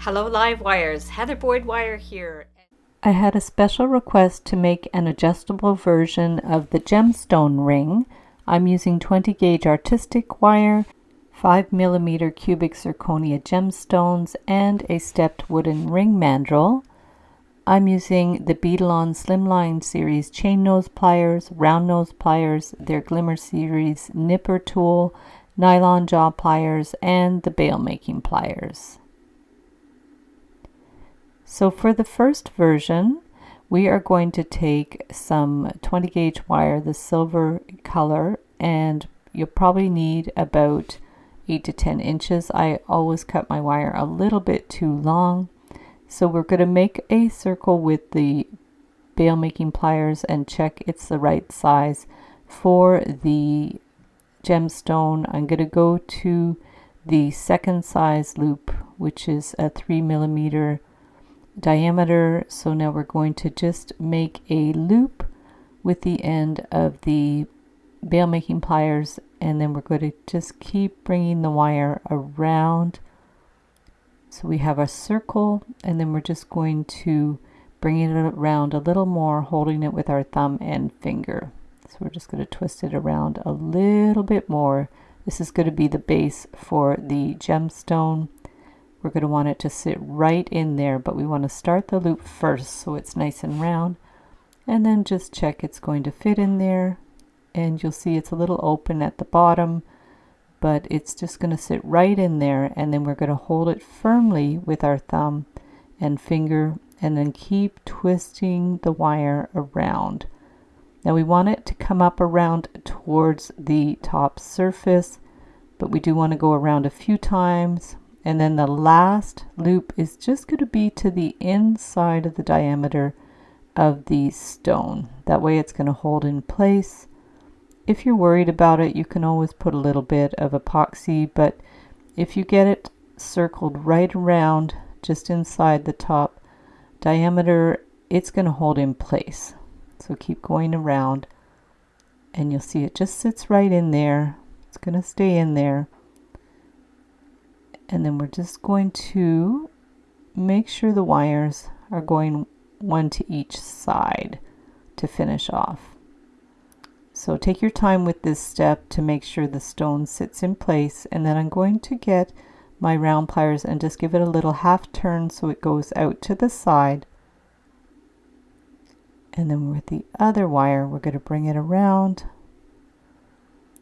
Hello Live Wires, Heather Boyd Wire here. I had a special request to make an adjustable version of the gemstone ring. I'm using 20 gauge artistic wire, 5mm cubic zirconia gemstones, and a stepped wooden ring mandrel. I'm using the Beadalon Slimline series chain nose pliers, round nose pliers, their Glimmer series nipper tool, nylon jaw pliers, and the bail making pliers. So for the first version, we are going to take some 20 gauge wire, the silver color, and you'll probably need about 8 to 10 inches. I always cut my wire a little bit too long. So we're going to make a circle with the bail making pliers and check it's the right size. For the gemstone, I'm going to go to the second size loop, which is a 3mm diameter. So now we're going to just make a loop with the end of the bail making pliers, and then we're going to just keep bringing the wire around. So we have a circle, and then we're just going to bring it around a little more, holding it with our thumb and finger. So we're just going to twist it around a little bit more. This is going to be the base for the gemstone. We're going to want it to sit right in there, but we want to start the loop first so it's nice and round, and then just check it's going to fit in there. And you'll see it's a little open at the bottom, but it's just going to sit right in there, and then we're going to hold it firmly with our thumb and finger, and then keep twisting the wire around. Now we want it to come up around towards the top surface, but we do want to go around a few times. And then the last loop is just going to be to the inside of the diameter of the stone. That way it's going to hold in place. If you're worried about it, you can always put a little bit of epoxy, but if you get it circled right around just inside the top diameter, it's going to hold in place. So keep going around, and you'll see it just sits right in there. It's going to stay in there. And then we're just going to make sure the wires are going one to each side to finish off. So take your time with this step to make sure the stone sits in place, and then I'm going to get my round pliers and just give it a little half turn so it goes out to the side. And then with the other wire, we're going to bring it around.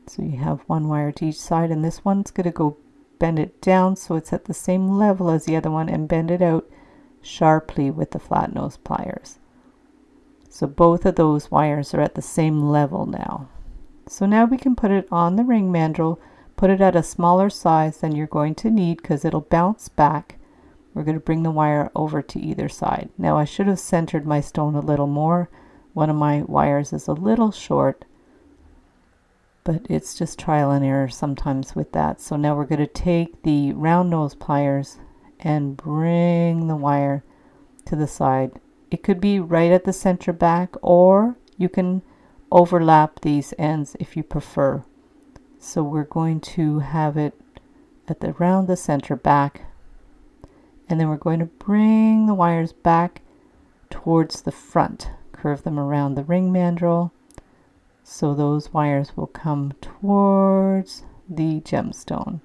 So you have one wire to each side, and this one's going to go bend it down so it's at the same level as the other one, and bend it out sharply with the flat nose pliers. So both of those wires are at the same level now. So now we can put it on the ring mandrel, put it at a smaller size than you're going to need because it'll bounce back. We're going to bring the wire over to either side. Now I should have centered my stone a little more. One of my wires is a little short, but it's just trial and error sometimes with that. So now we're going to take the round nose pliers and bring the wire to the side. It could be right at the center back, or you can overlap these ends if you prefer. So we're going to have it at around the center back, and then we're going to bring the wires back towards the front, curve them around the ring mandrel. So those wires will come towards the gemstone.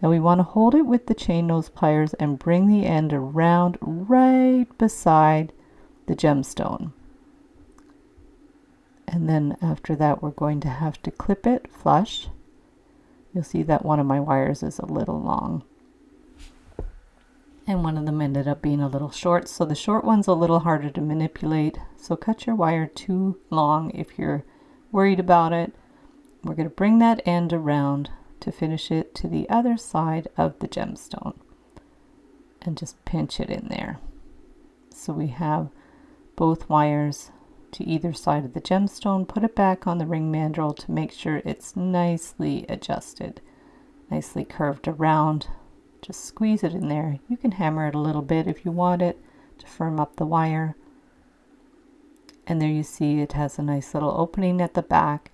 Now we want to hold it with the chain nose pliers and bring the end around right beside the gemstone. And then after that, we're going to have to clip it flush. You'll see that one of my wires is a little long, and one of them ended up being a little short. So the short one's a little harder to manipulate. So cut your wire too long if you're worried about it. We're going to bring that end around to finish it to the other side of the gemstone, and just pinch it in there. So we have both wires to either side of the gemstone. Put it back on the ring mandrel to make sure it's nicely adjusted, nicely curved around. Just squeeze it in there. You can hammer it a little bit if you want it to firm up the wire. And there you see it has a nice little opening at the back,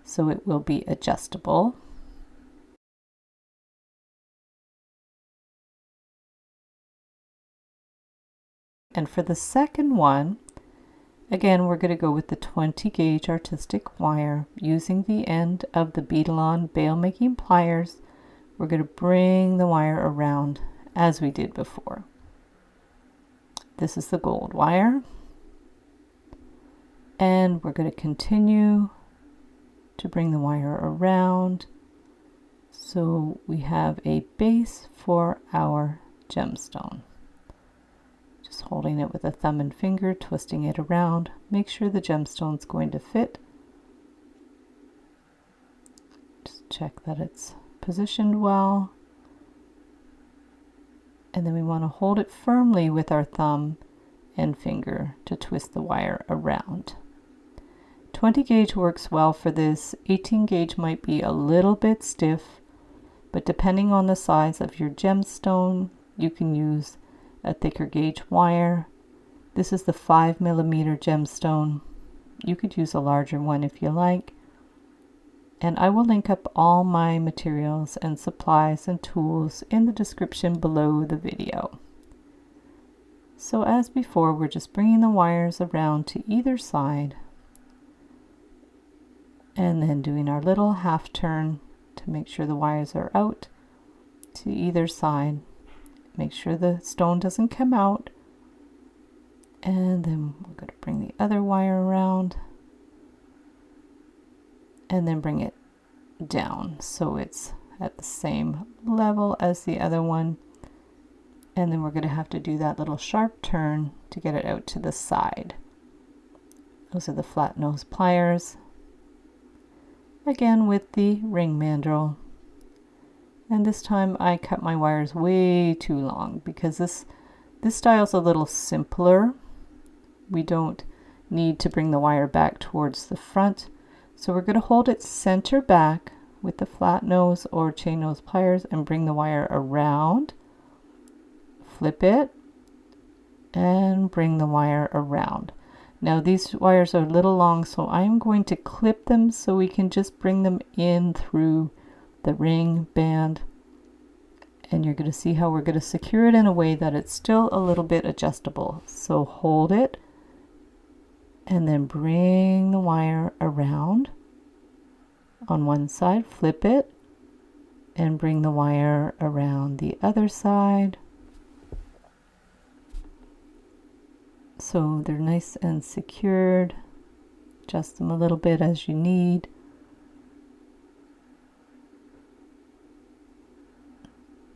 so it will be adjustable. And for the second one, again, we're going to go with the 20 gauge artistic wire using the end of the Beadalon bail making pliers. We're going to bring the wire around as we did before. This is the gold wire. And we're going to continue to bring the wire around so we have a base for our gemstone. Just holding it with a thumb and finger, twisting it around. Make sure the gemstone's going to fit. Just check that it's positioned well. And then we want to hold it firmly with our thumb and finger to twist the wire around. 20 gauge works well for this. 18 gauge might be a little bit stiff, but depending on the size of your gemstone, you can use a thicker gauge wire. This is the 5mm gemstone. You could use a larger one if you like. And I will link up all my materials and supplies and tools in the description below the video. So as before, we're just bringing the wires around to either side and then doing our little half turn to make sure the wires are out to either side. Make sure the stone doesn't come out. And then we're going to bring the other wire around and then bring it down so it's at the same level as the other one. And then we're going to have to do that little sharp turn to get it out to the side. Those are the flat nose pliers. Again with the ring mandrel. And this time I cut my wires way too long because this style is a little simpler. We don't need to bring the wire back towards the front. So we're going to hold it center back with the flat nose or chain nose pliers and bring the wire around. Flip it and bring the wire around. Now these wires are a little long, so I'm going to clip them so we can just bring them in through the ring band. And you're going to see how we're going to secure it in a way that it's still a little bit adjustable. So hold it and then bring the wire around on one side, flip it and bring the wire around the other side. So they're nice and secured. Adjust them a little bit as you need.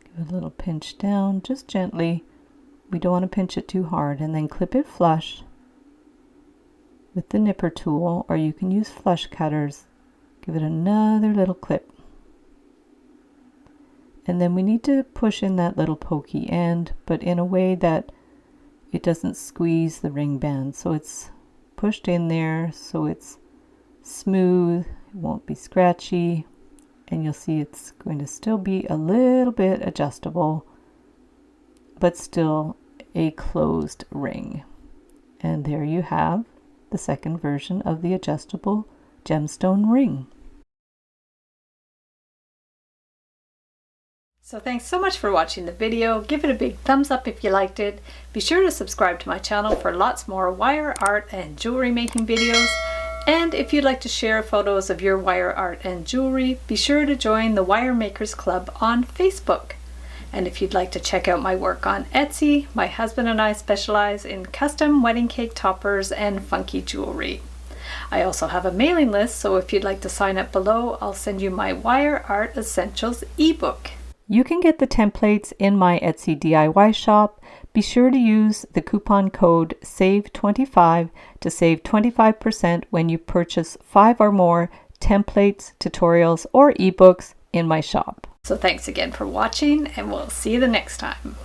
Give it a little pinch down, just gently. We don't want to pinch it too hard. And then clip it flush with the nipper tool, or you can use flush cutters. Give it another little clip. And then we need to push in that little pokey end, but in a way that it doesn't squeeze the ring band. So it's pushed in there so it's smooth, it won't be scratchy, and you'll see it's going to still be a little bit adjustable, but still a closed ring. And there you have the second version of the adjustable gemstone ring. So thanks so much for watching the video. Give it a big thumbs up if you liked it. Be sure to subscribe to my channel for lots more wire art and jewelry making videos. And if you'd like to share photos of your wire art and jewelry, be sure to join the Wire Makers Club on Facebook. And if you'd like to check out my work on Etsy, my husband and I specialize in custom wedding cake toppers and funky jewelry. I also have a mailing list, so if you'd like to sign up below, I'll send you my Wire Art Essentials ebook. You can get the templates in my Etsy DIY shop. Be sure to use the coupon code SAVE25 to save 25% when you purchase 5 or more templates, tutorials, or ebooks in my shop. So thanks again for watching, and we'll see you the next time.